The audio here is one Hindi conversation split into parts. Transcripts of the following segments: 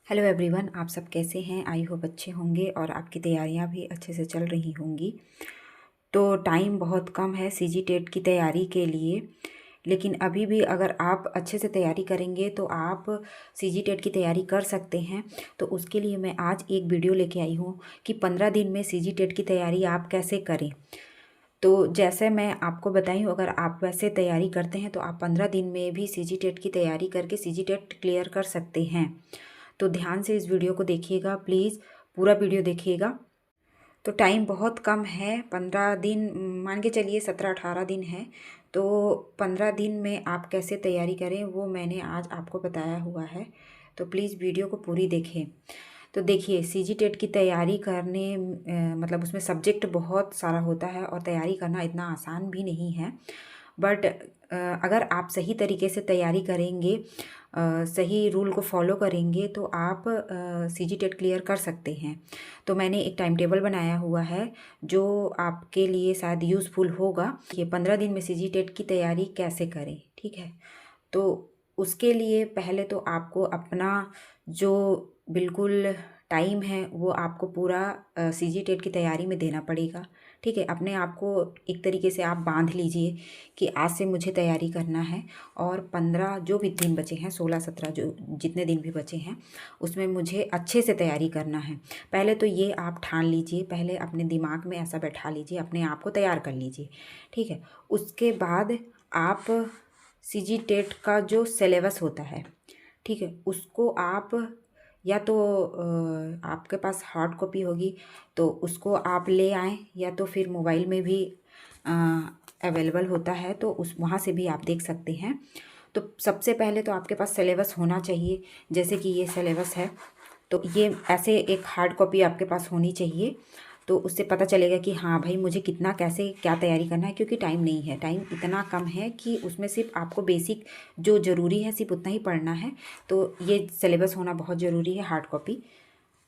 हेलो एवरीवन, आप सब कैसे हैं। आई होप अच्छे होंगे और आपकी तैयारियां भी अच्छे से चल रही होंगी। तो टाइम बहुत कम है सीजी टेट की तैयारी के लिए, लेकिन अभी भी अगर आप अच्छे से तैयारी करेंगे तो आप सीजी टेट की तैयारी कर सकते हैं। तो उसके लिए मैं आज एक वीडियो लेके आई हूँ कि 15 दिन में सीजी टेट की तैयारी आप कैसे करें। तो जैसे मैं आपको बताई हूँ, अगर आप वैसे तैयारी करते हैं तो आप 15 दिन में भी सीजी टेट की तैयारी करके सीजी टेट क्लियर कर सकते हैं। तो ध्यान से इस वीडियो को देखिएगा, प्लीज़ पूरा वीडियो देखिएगा। तो टाइम बहुत कम है, 15 दिन मान के चलिए, 17-18 दिन है। तो 15 दिन में आप कैसे तैयारी करें वो मैंने आज आपको बताया हुआ है। तो प्लीज़ वीडियो को पूरी देखें। तो देखिए, सीजी टेट की तैयारी करने मतलब उसमें सब्जेक्ट बहुत सारा होता है और तैयारी करना इतना आसान भी नहीं है। बट अगर आप सही तरीके से तैयारी करेंगे, सही रूल को फॉलो करेंगे तो आप सीजी टेट क्लियर कर सकते हैं। तो मैंने एक टाइम टेबल बनाया हुआ है जो आपके लिए शायद यूज़फुल होगा। ये 15 दिन में सीजी टेट की तैयारी कैसे करें, ठीक है। तो उसके लिए पहले तो आपको अपना जो बिल्कुल टाइम है वो आपको पूरा सीजी टेट की तैयारी में देना पड़ेगा, ठीक है। अपने आप को एक तरीके से आप बांध लीजिए कि आज से मुझे तैयारी करना है और 15 जो भी दिन बचे हैं, 16-17 जो जितने दिन भी बचे हैं उसमें मुझे अच्छे से तैयारी करना है। पहले तो ये आप ठान लीजिए, पहले अपने दिमाग में ऐसा बैठा लीजिए, अपने आप को तैयार कर लीजिए, ठीक है। उसके बाद आप सीजी टेट का जो सिलेबस होता है, ठीक है, उसको आप या तो आपके पास हार्ड कॉपी होगी तो उसको आप ले आएँ, या तो फिर मोबाइल में भी अवेलेबल होता है तो उस वहाँ से भी आप देख सकते हैं। तो सबसे पहले तो आपके पास सिलेबस होना चाहिए। जैसे कि ये सिलेबस है तो ये ऐसे एक हार्ड कॉपी आपके पास होनी चाहिए। तो उससे पता चलेगा कि हाँ भाई, मुझे कितना कैसे क्या तैयारी करना है, क्योंकि टाइम नहीं है, टाइम इतना कम है कि उसमें सिर्फ आपको बेसिक जो ज़रूरी है सिर्फ उतना ही पढ़ना है। तो ये सिलेबस होना बहुत ज़रूरी है, हार्ड कॉपी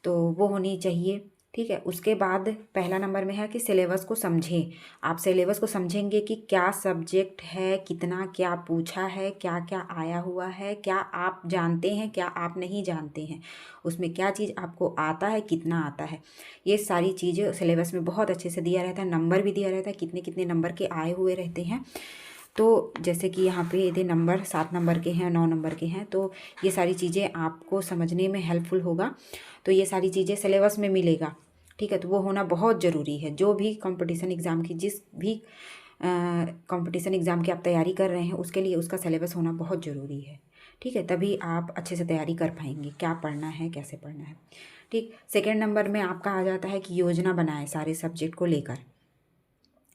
तो वो होनी चाहिए, ठीक है। उसके बाद पहला नंबर में है कि सिलेबस को समझें। आप सिलेबस को समझेंगे कि क्या सब्जेक्ट है, कितना क्या पूछा है, क्या क्या आया हुआ है, क्या आप जानते हैं, क्या आप नहीं जानते हैं, उसमें क्या चीज़ आपको आता है, कितना आता है। ये सारी चीज़ें सिलेबस में बहुत अच्छे से दिया रहता है, नंबर भी दिया रहता है, कितने कितने नंबर के आए हुए रहते हैं। तो जैसे कि यहाँ पे यदि नंबर 7 नंबर के हैं, 9 नंबर के हैं, तो ये सारी चीज़ें आपको समझने में हेल्पफुल होगा। तो ये सारी चीज़ें सिलेबस में मिलेगा, ठीक है। तो वो होना बहुत ज़रूरी है। जो भी कंपटीशन एग्ज़ाम की, जिस भी कंपटीशन एग्ज़ाम की आप तैयारी कर रहे हैं उसके लिए उसका सिलेबस होना बहुत ज़रूरी है, ठीक है। तभी आप अच्छे से तैयारी कर पाएंगे, क्या पढ़ना है, कैसे पढ़ना है, ठीक। सेकेंड नंबर में आपका आ जाता है कि योजना बनाएं सारे सब्जेक्ट को लेकर।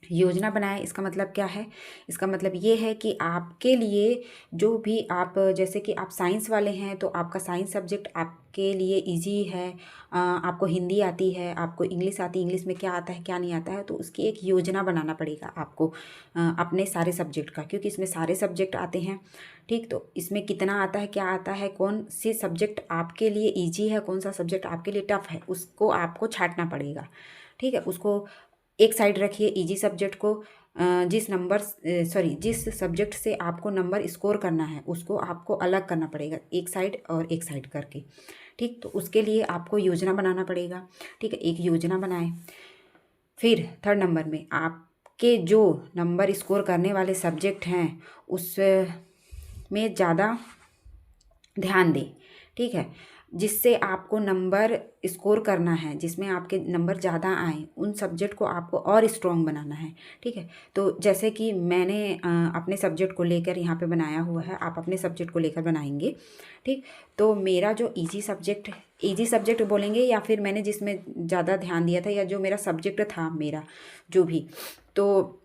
योजना बनाएं, इसका मतलब क्या है? इसका मतलब ये है कि आपके लिए जो भी आप, जैसे कि आप साइंस वाले हैं तो आपका साइंस सब्जेक्ट आपके लिए इजी है। आपको हिंदी आती है, आपको इंग्लिश आती है, इंग्लिश में क्या आता है क्या नहीं आता है, तो उसकी एक योजना बनाना पड़ेगा आपको अपने सारे सब्जेक्ट का, क्योंकि इसमें सारे सब्जेक्ट आते हैं, ठीक। तो इसमें कितना आता है, क्या आता है, कौन से सब्जेक्ट आपके लिए ईजी है, कौन सा सब्जेक्ट आपके लिए टफ है, उसको आपको छांटना पड़ेगा, ठीक है। उसको एक साइड रखिए, इजी सब्जेक्ट को। जिस सब्जेक्ट से आपको नंबर स्कोर करना है उसको आपको अलग करना पड़ेगा, एक साइड और एक साइड करके, ठीक। तो उसके लिए आपको योजना बनाना पड़ेगा, ठीक है। एक योजना बनाएं। फिर थर्ड नंबर में आपके जो नंबर स्कोर करने वाले सब्जेक्ट हैं उस में ज़्यादा ध्यान दें, ठीक है। जिससे आपको नंबर स्कोर करना है, जिसमें आपके नंबर ज़्यादा आए, उन सब्जेक्ट को आपको और स्ट्रॉन्ग बनाना है, ठीक है। तो जैसे कि मैंने अपने सब्जेक्ट को लेकर यहाँ पे बनाया हुआ है, आप अपने सब्जेक्ट को लेकर बनाएंगे, ठीक। तो मेरा जो इजी सब्जेक्ट बोलेंगे, या फिर मैंने जिसमें ज़्यादा ध्यान दिया था, या जो मेरा सब्जेक्ट था, मेरा जो भी, तो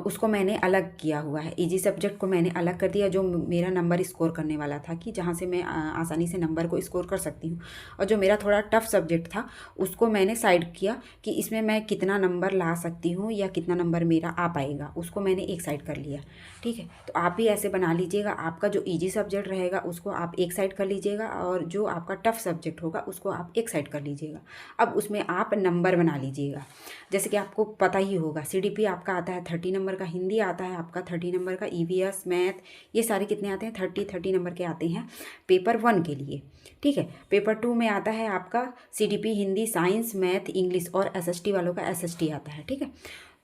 उसको मैंने अलग किया हुआ है। इजी सब्जेक्ट को मैंने अलग कर दिया, जो मेरा नंबर स्कोर करने वाला था, कि जहाँ से मैं आसानी से नंबर को स्कोर कर सकती हूँ। और जो मेरा थोड़ा टफ सब्जेक्ट था उसको मैंने साइड किया कि इसमें मैं कितना नंबर ला सकती हूँ या कितना नंबर मेरा आ पाएगा, उसको मैंने एक साइड कर लिया, ठीक है। तो आप भी ऐसे बना लीजिएगा। आपका जो ईजी सब्जेक्ट रहेगा उसको आप एक साइड कर लीजिएगा, और जो आपका टफ सब्जेक्ट होगा उसको आप एक साइड कर लीजिएगा। अब उसमें आप नंबर बना लीजिएगा। जैसे कि आपको पता ही होगा, CDP आपका आता है 30 30 नंबर का हिंदी आता है आपका, 30 नंबर का ईवीएस मैथ, ये सारे कितने आते हैं 30 नंबर के आते हैं पेपर 1 के लिए। ठीक है, पेपर 2 में आता है आपका CDP Hindi, science, math, English और एसएसटी वालों का एसएसटी आता है। ठीक है,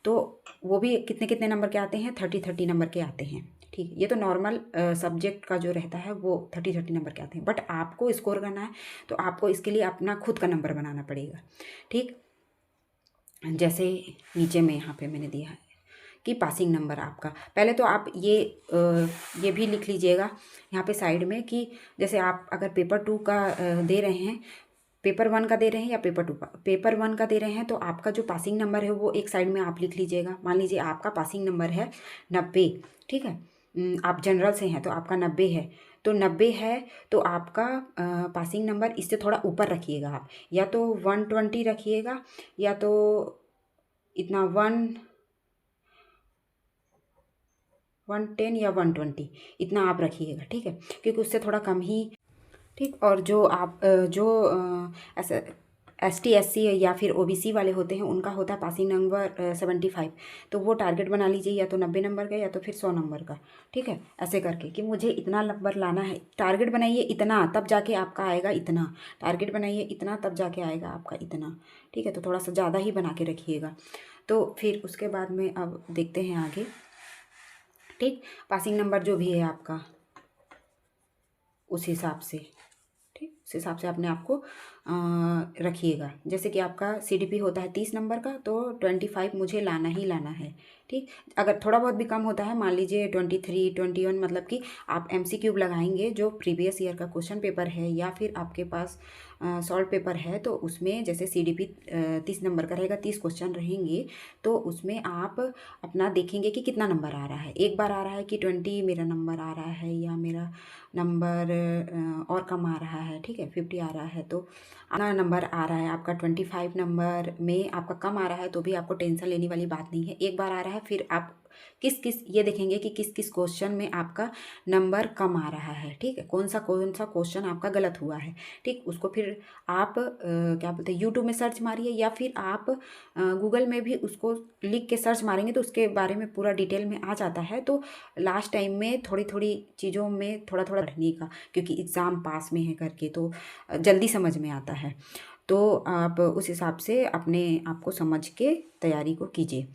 तो वो भी कितने कितने नंबर के आते हैं 30 नंबर के आते हैं। ठीक है, ये तो नॉर्मल सब्जेक्ट का जो रहता है वो 30 नंबर के आते हैं, बट आपको स्कोर करना है तो आपको इसके लिए अपना खुद का नंबर बनाना पड़ेगा। ठीक, जैसे नीचे में यहाँ पे मैंने दिया है कि पासिंग नंबर आपका, पहले तो आप ये भी लिख लीजिएगा यहाँ पे साइड में कि जैसे आप अगर पेपर 2 का दे रहे हैं, पेपर 1 का दे रहे हैं या पेपर 2 का, पेपर 1 का दे रहे हैं तो आपका जो पासिंग नंबर है वो एक साइड में आप लिख लीजिएगा। मान लीजिए आपका पासिंग नंबर है 90। ठीक है, आप जनरल से हैं तो आपका 90 है, तो 90 है तो आपका पासिंग नंबर इससे थोड़ा ऊपर रखिएगा आप, या तो 120 रखिएगा या तो इतना 110 या 120 इतना आप रखिएगा। ठीक है, क्योंकि उससे थोड़ा कम ही। ठीक, और जो आप जो ऐसा ST SC या फिर OBC वाले होते हैं उनका होता है पासिंग नंबर 75, तो वो टारगेट बना लीजिए या तो 90 नंबर का या तो फिर 100 नंबर का। ठीक है, ऐसे करके कि मुझे इतना नंबर लाना है, टारगेट बनाइए इतना तब जाके आपका आएगा इतना, टारगेट बनाइए इतना तब जाके आएगा आपका इतना। ठीक है, तो थोड़ा सा ज़्यादा ही बना के रखिएगा। तो फिर उसके बाद में अब देखते हैं आगे। ठीक, पासिंग नंबर जो भी है आपका उस हिसाब से, ठीक, उस हिसाब से अपने आप को रखिएगा। जैसे कि आपका CDP होता है 30 नंबर का, तो 25 मुझे लाना ही लाना है। ठीक, अगर थोड़ा बहुत भी कम होता है, मान लीजिए 23, 21, मतलब कि आप MCQ लगाएंगे जो प्रीवियस ईयर का क्वेश्चन पेपर है या फिर आपके पास सॉल्व पेपर है, तो उसमें जैसे CDP 30 नंबर का रहेगा, 30 क्वेश्चन रहेंगे, तो उसमें आप अपना देखेंगे कि कितना नंबर आ रहा है। एक बार आ रहा है कि 20 मेरा नंबर आ रहा है या मेरा नंबर और कम आ रहा है, ठीक है 50 आ रहा है, तो आना नंबर आ रहा है आपका 25 नंबर में आपका कम आ रहा है तो भी आपको टेंशन लेने वाली बात नहीं है। एक बार आ रहा है फिर आप किस किस ये देखेंगे कि किस किस क्वेश्चन में आपका नंबर कम आ रहा है। ठीक है, कौन सा क्वेश्चन आपका गलत हुआ है। ठीक, उसको फिर आप क्या बोलते हैं यूट्यूब में सर्च मारिए या फिर आप गूगल में भी उसको लिख के सर्च मारेंगे तो उसके बारे में पूरा डिटेल में आ जाता है। तो लास्ट टाइम में थोड़ी थोड़ी चीज़ों में थोड़ा थोड़ा पढ़ने का, क्योंकि एग्ज़ाम पास में है करके तो जल्दी समझ में आता है। तो आप उस हिसाब से अपने आप को समझ के तैयारी को कीजिए।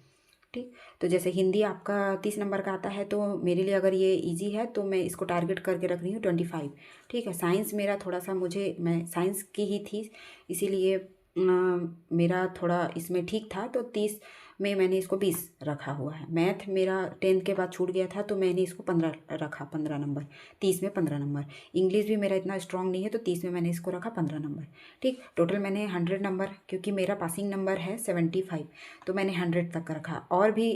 ठीक, तो जैसे हिंदी आपका 30 नंबर का आता है, तो मेरे लिए अगर ये इजी है तो मैं इसको टारगेट करके रख रही हूँ 25। ठीक है, साइंस मेरा थोड़ा सा मैं साइंस की ही थी इसीलिए मेरा थोड़ा इसमें ठीक था, तो 30 में मैंने इसको 20 रखा हुआ है। मैथ मेरा 10th के बाद छूट गया था तो मैंने इसको 15 रखा, 15 नंबर, 30 में 15 नंबर। इंग्लिश भी मेरा इतना स्ट्रॉन्ग नहीं है तो 30 में मैंने इसको रखा 15 नंबर। ठीक, टोटल मैंने 100 नंबर, क्योंकि मेरा पासिंग नंबर है 75 तो मैंने 100 तक रखा। और भी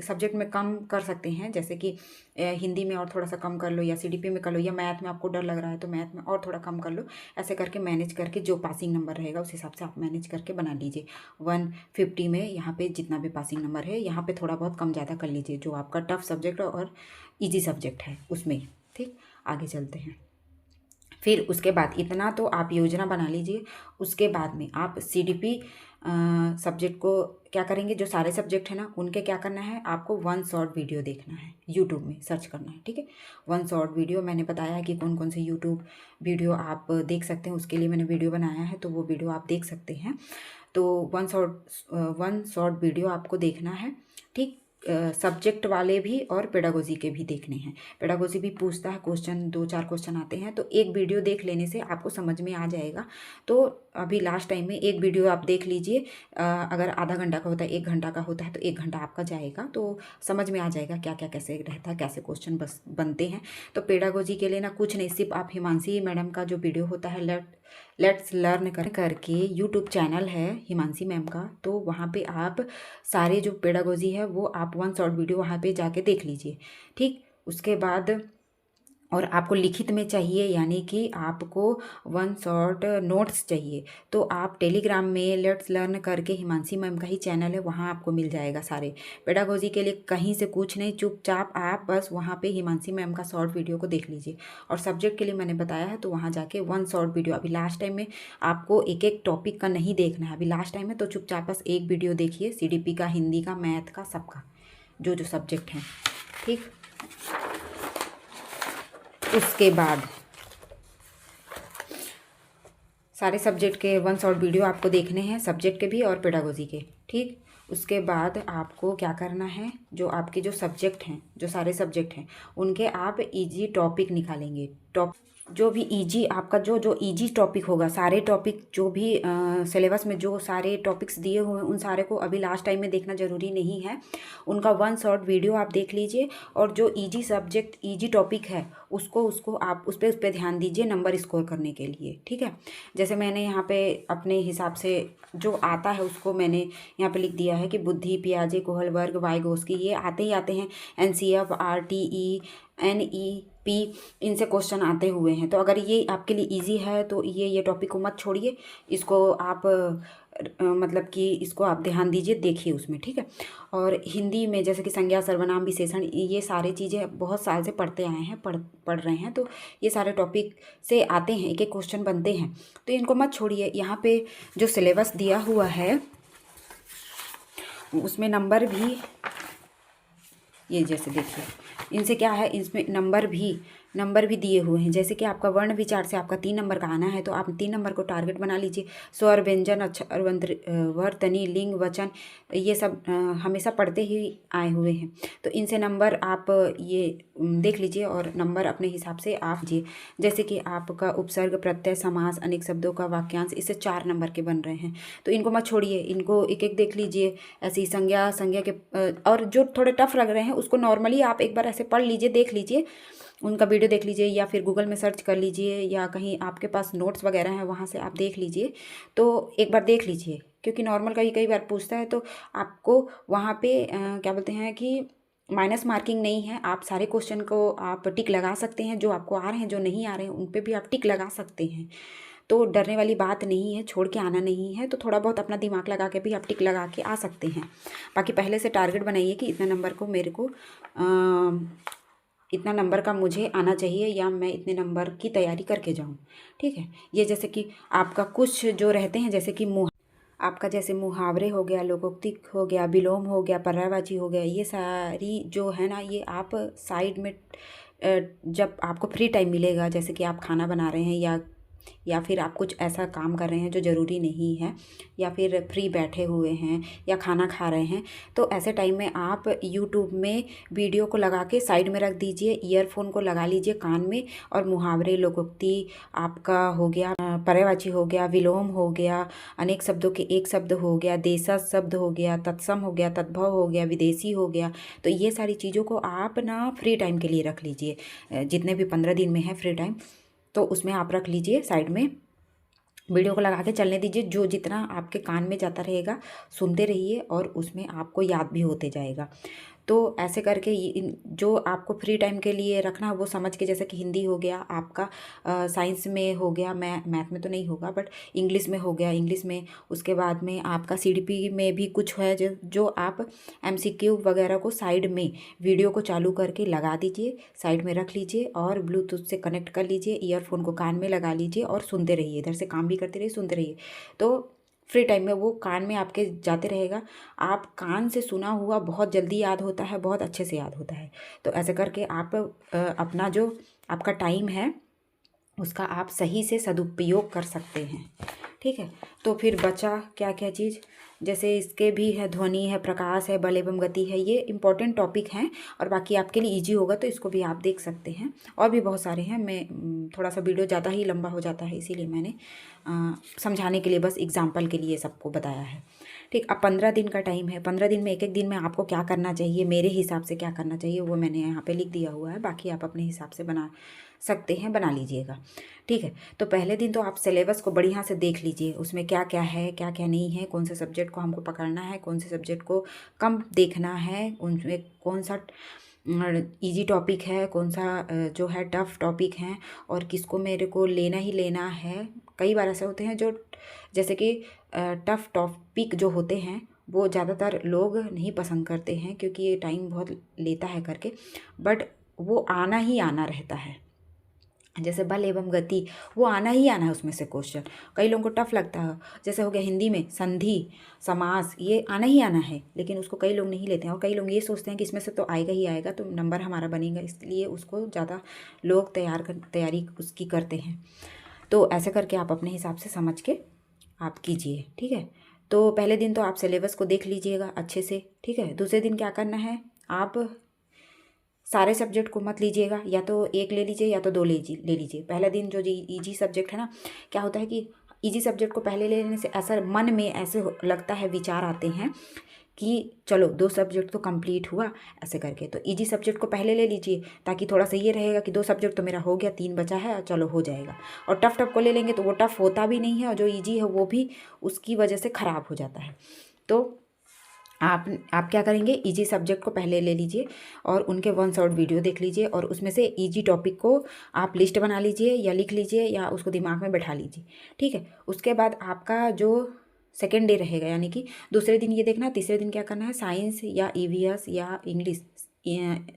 सब्जेक्ट में कम कर सकते हैं, जैसे कि हिंदी में और थोड़ा सा कम कर लो या CDP में कर लो, या मैथ में आपको डर लग रहा है तो मैथ में और थोड़ा कम कर लो। ऐसे करके मैनेज करके जो पासिंग नंबर रहेगा उस हिसाब से आप मैनेज करके बना लीजिए। 150 में यहाँ पे जितना भी पासिंग नंबर है यहाँ पे थोड़ा बहुत कम ज़्यादा कर लीजिए, जो आपका टफ सब्जेक्ट और ईजी सब्जेक्ट है उसमें। ठीक, आगे चलते हैं। फिर उसके बाद इतना तो आप योजना बना लीजिए। उसके बाद में आप CDP सब्जेक्ट को क्या करेंगे, जो सारे सब्जेक्ट है ना उनके क्या करना है, आपको 1 शॉर्ट वीडियो देखना है, यूट्यूब में सर्च करना है। ठीक है, 1 शॉर्ट वीडियो मैंने बताया है कि कौन कौन से यूट्यूब वीडियो आप देख सकते हैं, उसके लिए मैंने वीडियो बनाया है, तो वो वीडियो आप देख सकते हैं। तो 1 शॉर्ट वीडियो आपको देखना है। ठीक, सब्जेक्ट वाले भी और पेडागोजी के भी देखने हैं। पेडागोजी भी पूछता है क्वेश्चन, 2-4 क्वेश्चन आते हैं, तो एक वीडियो देख लेने से आपको समझ में आ जाएगा। तो अभी लास्ट टाइम में एक वीडियो आप देख लीजिए, अगर आधा घंटा का होता है, 1 घंटा का होता है, तो 1 घंटा आपका जाएगा, तो समझ में आ जाएगा क्या क्या कैसे रहता है, कैसे क्वेश्चन बस बनते हैं। तो पेडागोजी के लिए ना कुछ नहीं, सिर्फ आप हिमांशी मैडम का जो वीडियो होता है लेट्स लर्न करके यूट्यूब चैनल है हिमांशी मैम का, तो वहाँ पे आप सारे जो पेडागोजी है वो आप 1 शॉर्ट वीडियो वहाँ पे जाके देख लीजिए। ठीक, उसके बाद और आपको लिखित में चाहिए, यानी कि आपको 1 शॉर्ट नोट्स चाहिए, तो आप टेलीग्राम में लेट्स लर्न करके हिमांशी मैम का ही चैनल है, वहाँ आपको मिल जाएगा सारे पेडागोजी के लिए। कहीं से कुछ नहीं, चुपचाप आप बस वहाँ पे हिमांशी मैम का शॉर्ट वीडियो को देख लीजिए। और सब्जेक्ट के लिए मैंने बताया है तो वहाँ जाके 1 शॉर्ट वीडियो, अभी लास्ट टाइम में आपको एक एक टॉपिक का नहीं देखना है, अभी लास्ट टाइम में तो चुपचाप बस एक वीडियो देखिए, CDP का, हिंदी का, मैथ का, सबका। जो जो सब्जेक्ट हैं, ठीक। उसके बाद सारे सब्जेक्ट के 1 शॉर्ट वीडियो आपको देखने हैं, सब्जेक्ट के भी और पेडागोजी के, ठीक। उसके बाद आपको क्या करना है, जो आपके जो सब्जेक्ट हैं, जो सारे सब्जेक्ट हैं, उनके आप इजी टॉपिक निकालेंगे। जो भी इजी आपका जो इजी टॉपिक होगा, सारे टॉपिक जो भी सिलेबस में जो सारे टॉपिक्स दिए हुए हैं, उन सारे को अभी लास्ट टाइम में देखना ज़रूरी नहीं है। उनका 1 शॉर्ट वीडियो आप देख लीजिए, और जो इजी सब्जेक्ट इजी टॉपिक है उसको आप उस पर ध्यान दीजिए नंबर स्कोर करने के लिए, ठीक है। जैसे मैंने यहाँ पे अपने हिसाब से जो आता है उसको मैंने यहाँ पे लिख दिया है कि बुद्धि, पियाजे, कोहल वर्ग, वाइगोस्की, ये आते ही आते हैं। NCF, RTE, NEP, इनसे क्वेश्चन आते हुए हैं। तो अगर ये आपके लिए इजी है तो ये टॉपिक को मत छोड़िए, इसको आप मतलब कि इसको आप ध्यान दीजिए, देखिए उसमें, ठीक है। और हिंदी में जैसे कि संज्ञा, सर्वनाम, विशेषण, ये सारी चीज़ें बहुत साल से पढ़ते आए हैं, पढ़ रहे हैं, तो ये सारे टॉपिक से आते हैं, एक एक क्वेश्चन बनते हैं, तो इनको मत छोड़िए। यहाँ पे जो सिलेबस दिया हुआ है उसमें नंबर भी, ये जैसे देखिए, इनसे क्या है, इसमें नंबर भी दिए हुए हैं। जैसे कि आपका वर्ण विचार से आपका 3 नंबर का आना है, तो आप 3 नंबर को टारगेट बना लीजिए। स्वर, व्यंजन, अक्षर, वर्तनी, लिंग, वचन, ये सब हमेशा पढ़ते ही आए हुए हैं, तो इनसे नंबर आप ये देख लीजिए और नंबर अपने हिसाब से आप जी। जैसे कि आपका उपसर्ग, प्रत्यय, समास, अनेक शब्दों का वाक्यांश, इससे 4 नंबर के बन रहे हैं, तो इनको मत छोड़िए, इनको एक एक देख लीजिए। ऐसी संज्ञा के और जो थोड़े टफ लग रहे हैं उसको नॉर्मली आप एक बार ऐसे पढ़ लीजिए, देख लीजिए, उनका वीडियो देख लीजिए, या फिर गूगल में सर्च कर लीजिए, या कहीं आपके पास नोट्स वगैरह हैं वहाँ से आप देख लीजिए। तो एक बार देख लीजिए, क्योंकि नॉर्मल का ही कई बार पूछता है, तो आपको वहाँ पे क्या बोलते हैं कि माइनस मार्किंग नहीं है। आप सारे क्वेश्चन को आप टिक लगा सकते हैं, जो आपको आ रहे हैं, जो नहीं आ रहे हैं उन पर भी आप टिक लगा सकते हैं। तो डरने वाली बात नहीं है, छोड़ के आना नहीं है, तो थोड़ा बहुत अपना दिमाग लगा के भी आप टिक लगा के आ सकते हैं। बाकी पहले से टारगेट बनाइए कि इतने नंबर को मेरे को इतना नंबर का मुझे आना चाहिए, या मैं इतने नंबर की तैयारी करके जाऊँ, ठीक है। ये जैसे कि आपका कुछ जो रहते हैं, जैसे कि आपका जैसे मुहावरे हो गया, लोकोक्ति हो गया, विलोम हो गया, पर्यायवाची हो गया, ये सारी जो है ना, ये आप साइड में जब आपको फ्री टाइम मिलेगा, जैसे कि आप खाना बना रहे हैं, या फिर आप कुछ ऐसा काम कर रहे हैं जो ज़रूरी नहीं है, या फिर फ्री बैठे हुए हैं, या खाना खा रहे हैं, तो ऐसे टाइम में आप यूट्यूब में वीडियो को लगा के साइड में रख दीजिए, ईयरफोन को लगा लीजिए कान में, और मुहावरे, लोकोक्ति आपका हो गया, पर्यायवाची हो गया, विलोम हो गया, अनेक शब्दों के एक शब्द हो गया, देशज शब्द हो गया, तत्सम हो गया, तद्भव हो गया, विदेशी हो गया, तो ये सारी चीज़ों को आप ना फ्री टाइम के लिए रख लीजिए। जितने भी 15 दिन में है फ्री टाइम, तो उसमें आप रख लीजिए साइड में, वीडियो को लगा के चलने दीजिए, जो जितना आपके कान में जाता रहेगा सुनते रहिए, और उसमें आपको याद भी होते जाएगा। तो ऐसे करके जो आपको फ्री टाइम के लिए रखना है वो समझ के, जैसे कि हिंदी हो गया आपका, साइंस में हो गया, मैथ में तो नहीं होगा, बट इंग्लिश में हो गया, इंग्लिश में, उसके बाद में आपका CDP में भी कुछ है जो आप MCQ वगैरह को साइड में वीडियो को चालू करके लगा दीजिए, साइड में रख लीजिए, और ब्लूटूथ से कनेक्ट कर लीजिए, ईयरफोन को कान में लगा लीजिए, और सुनते रहिए, इधर से काम भी करते रहिए, सुनते रहिए। तो फ्री टाइम में वो कान में आपके जाते रहेगा। आप कान से सुना हुआ बहुत जल्दी याद होता है, बहुत अच्छे से याद होता है। तो ऐसे करके आप अपना जो आपका टाइम है उसका आप सही से सदुपयोग कर सकते हैं, ठीक है। तो फिर बचा क्या क्या चीज़, जैसे इसके भी है, ध्वनि है, प्रकाश है, बल एवं गति है, ये इंपॉर्टेंट टॉपिक हैं, और बाकी आपके लिए इजी होगा, तो इसको भी आप देख सकते हैं। और भी बहुत सारे हैं, मैं थोड़ा सा वीडियो ज़्यादा ही लंबा हो जाता है, इसीलिए मैंने समझाने के लिए बस एग्जाम्पल के लिए सबको बताया है, ठीक। अब 15 दिन का टाइम है, 15 दिन में एक एक दिन में आपको क्या करना चाहिए, मेरे हिसाब से क्या करना चाहिए वो मैंने यहाँ पे लिख दिया हुआ है, बाकी आप अपने हिसाब से बना सकते हैं, बना लीजिएगा, ठीक है। तो पहले दिन तो आप सिलेबस को बढ़िया से देख लीजिए, उसमें क्या क्या है, क्या क्या नहीं है, कौन से सब्जेक्ट को हमको पकड़ना है, कौन से सब्जेक्ट को कम देखना है, उनमें कौन सा इजी टॉपिक है, कौन सा जो है टफ़ टॉपिक है, और किसको मेरे को लेना ही लेना है। कई बार ऐसे होते हैं जो जैसे कि टफ़ टॉपिक जो होते हैं वो ज़्यादातर लोग नहीं पसंद करते हैं, क्योंकि ये टाइम बहुत लेता है करके, बट वो आना ही आना रहता है, जैसे बल एवं गति, वो आना ही आना है उसमें से क्वेश्चन। कई लोगों को टफ लगता है, जैसे हो गया हिंदी में संधि, समास, ये आना ही आना है, लेकिन उसको कई लोग नहीं लेते हैं। और कई लोग ये सोचते हैं कि इसमें से तो आएगा ही आएगा, तो नंबर हमारा बनेगा, इसलिए उसको ज़्यादा लोग तैयारी उसकी करते हैं। तो ऐसे करके आप अपने हिसाब से समझ के आप कीजिए, ठीक है। तो पहले दिन तो आप सिलेबस को देख लीजिएगा अच्छे से, ठीक है। दूसरे दिन क्या करना है, आप सारे सब्जेक्ट को मत लीजिएगा, या तो एक ले लीजिए या तो दो ले लीजिए। पहला दिन जो ईजी सब्जेक्ट है ना, क्या होता है कि ईजी सब्जेक्ट को पहले ले लेने से ऐसा मन में ऐसे लगता है, विचार आते हैं कि चलो 2 सब्जेक्ट तो कंप्लीट हुआ, ऐसे करके। तो इजी सब्जेक्ट को पहले ले लीजिए, ताकि थोड़ा सा ये रहेगा कि 2 सब्जेक्ट तो मेरा हो गया, 3 बचा है, चलो हो जाएगा। और टफ को ले लेंगे तो वो टफ होता भी नहीं है, और जो इजी है वो भी उसकी वजह से ख़राब हो जाता है। तो आप क्या करेंगे, इजी सब्जेक्ट को पहले ले लीजिए और उनके 1 शॉर्ट वीडियो देख लीजिए, और उसमें से इजी टॉपिक को आप लिस्ट बना लीजिए या लिख लीजिए या उसको दिमाग में बैठा लीजिए, ठीक है। उसके बाद आपका जो सेकेंड डे रहेगा, यानी कि दूसरे दिन ये देखना, तीसरे दिन क्या करना है, साइंस या ईवीएस या इंग्लिश।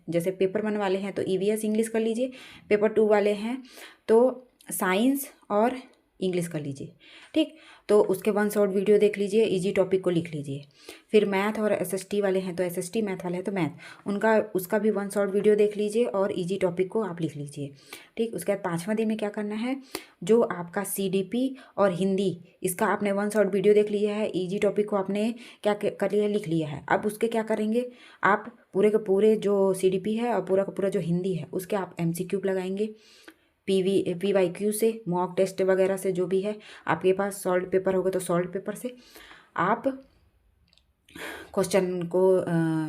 जैसे पेपर 1 वाले हैं तो ईवीएस इंग्लिश कर लीजिए, पेपर 2 वाले हैं तो साइंस और इंग्लिश कर लीजिए, ठीक। तो उसके 1 शॉर्ट वीडियो देख लीजिए, इजी टॉपिक को लिख लीजिए। फिर मैथ और एसएसटी वाले हैं तो एसएसटी, मैथ वाले हैं तो मैथ, उसका भी 1 शॉर्ट वीडियो देख लीजिए और इजी टॉपिक को आप लिख लीजिए, ठीक। उसके बाद 5वां दिन में क्या करना है, जो आपका सीडीपी और हिंदी, इसका आपने 1 शॉर्ट वीडियो देख लिया है, इजी टॉपिक को आपने क्या कर लिया है, लिख लिया है। अब उसके क्या करेंगे, आप पूरे के पूरे जो सीडीपी है और पूरा का पूरा जो हिंदी है उसके आप एमसीक्यू लगाएंगे, PYQ से, मॉक टेस्ट वगैरह से, जो भी है आपके पास सॉल्व पेपर होगा तो सॉल्व पेपर से आप क्वेश्चन को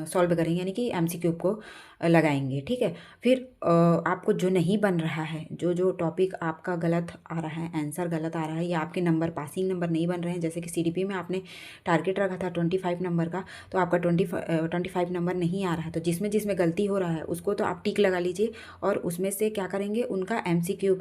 सॉल्व करेंगे, यानी कि एमसीक्यू को लगाएंगे, ठीक है। फिर आपको जो नहीं बन रहा है, जो टॉपिक आपका गलत आ रहा है, आंसर गलत आ रहा है, या आपके नंबर पासिंग नंबर नहीं बन रहे हैं, जैसे कि सीडीपी में आपने टारगेट रखा था 25 नंबर का, तो आपका 25 नंबर नहीं आ रहा है, तो जिसमें जिसमें गलती हो रहा है उसको तो आप टिक लगा लीजिए, और उसमें से क्या करेंगे, उनका एमसीक्यू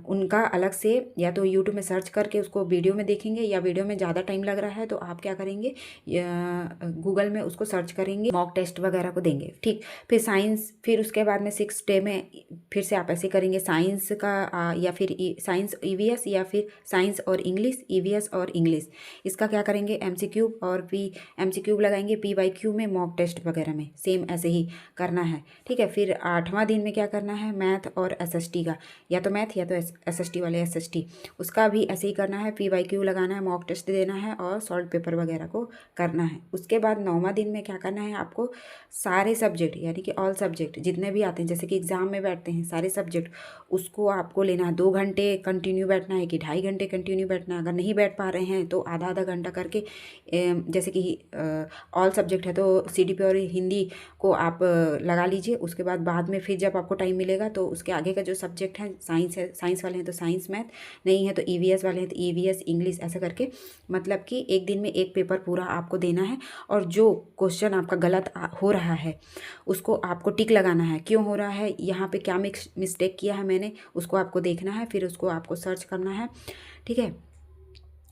उनका अलग से या तो यूट्यूब में सर्च करके उसको वीडियो में देखेंगे, या वीडियो में ज़्यादा टाइम लग रहा है तो आप क्या करेंगे, गूगल में उसको सर्च करेंगे, मॉक टेस्ट वगैरह को देंगे, ठीक। फिर साइंस, फिर उसके बाद में 6 डे में फिर से आप ऐसे करेंगे, साइंस का या फिर साइंस ईवीएस, या फिर साइंस और इंग्लिश, ईवीएस और इंग्लिश, इसका क्या करेंगे, एमसीक्यू और एमसीक्यू लगाएंगे, PYQ में, मॉक टेस्ट वगैरह में सेम ऐसे ही करना है, ठीक है। फिर 8वां दिन में क्या करना है, मैथ और एसएसटी का, या तो मैथ या तो एसएसटी वाले एसएसटी, उसका भी ऐसे ही करना है, PYQ लगाना है, मॉक टेस्ट देना है और सॉल्व पेपर वगैरह को करना है। उसके बाद 9वां दिन में क्या करना है, आपको सारे सब्जेक्ट, यानी कि ऑल सब्जेक्ट जितने भी आते हैं, जैसे कि एग्ज़ाम में बैठते हैं सारे सब्जेक्ट, उसको आपको लेना है। 2 घंटे कंटिन्यू बैठना है कि 2.5 घंटे कंटिन्यू बैठना है। अगर नहीं बैठ पा रहे हैं तो आधा आधा घंटा करके, जैसे कि ऑल सब्जेक्ट है तो सीडीपी और हिंदी को आप लगा लीजिए। उसके बाद में फिर जब आपको टाइम मिलेगा तो उसके आगे का जो सब्जेक्ट है, साइंस है, साइंस वाले हैं तो साइंस मैथ, नहीं है तो ईवीएस वाले हैं तो ईवीएस इंग्लिश, ऐसा करके, मतलब कि एक दिन में एक पेपर पूरा आपको देना है। और जो क्वेश्चन आपका गलत हो रहा है उसको आपको टिक लगाना है, क्यों हो रहा है, यहाँ पे क्या मिस्टेक किया है मैंने, उसको आपको देखना है, फिर उसको आपको सर्च करना है, ठीक है।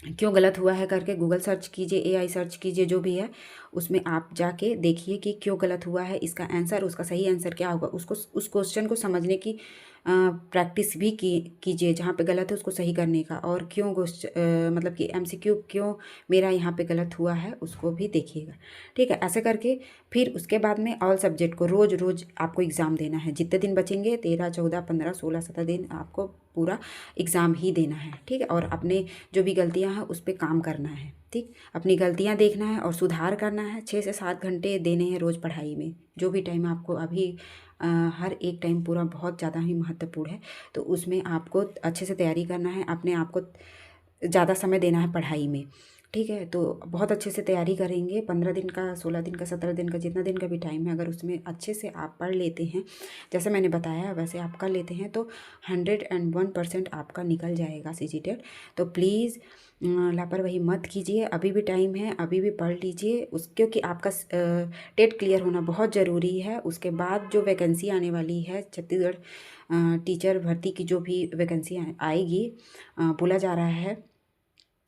क्यों गलत हुआ है करके गूगल सर्च कीजिए, AI सर्च कीजिए, जो भी है उसमें आप जाके देखिए कि क्यों गलत हुआ है, इसका आंसर, उसका सही आंसर क्या होगा, उसको उस क्वेश्चन को समझने की प्रैक्टिस भी कीजिए, जहाँ पे गलत है उसको सही करने का, और क्यों मतलब कि MCQ क्यों मेरा यहाँ पे गलत हुआ है उसको भी देखिएगा, ठीक है। ऐसे करके फिर उसके बाद में ऑल सब्जेक्ट को रोज़ रोज़ आपको एग्ज़ाम देना है। जितने दिन बचेंगे, 13, 14, 15, 16, 17 दिन आपको पूरा एग्ज़ाम ही देना है, ठीक है। और अपने जो भी गलतियाँ हैं उस पर काम करना है, ठीक। अपनी गलतियाँ देखना है और सुधार करना है। 6 से 7 घंटे देने हैं रोज़ पढ़ाई में, जो भी टाइम आपको अभी हर एक टाइम पूरा बहुत ज़्यादा ही महत्वपूर्ण है, तो उसमें आपको अच्छे से तैयारी करना है, अपने आप को ज़्यादा समय देना है पढ़ाई में, ठीक है। तो बहुत अच्छे से तैयारी करेंगे। 15 दिन का, 16 दिन का, 17 दिन का, जितना दिन का भी टाइम है, अगर उसमें अच्छे से आप पढ़ लेते हैं, जैसे मैंने बताया वैसे आप कर लेते हैं, तो 101% आपका निकल जाएगा CGTET। तो प्लीज़ लापरवाही मत कीजिए, अभी भी टाइम है, अभी भी पढ़ लीजिए क्योंकि आपका टेट क्लियर होना बहुत ज़रूरी है। उसके बाद जो वैकेंसी आने वाली है छत्तीसगढ़ टीचर भर्ती की, जो भी वैकेंसी आएगी, बोला जा रहा है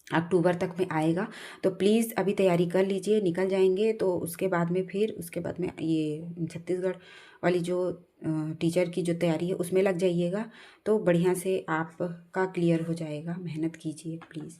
अक्टूबर तक में आएगा, तो प्लीज़ अभी तैयारी कर लीजिए, निकल जाएंगे। तो उसके बाद में फिर उसके बाद में ये छत्तीसगढ़ वाली जो टीचर की जो तैयारी है उसमें लग जाइएगा, तो बढ़िया से आपका क्लियर हो जाएगा। मेहनत कीजिए प्लीज़।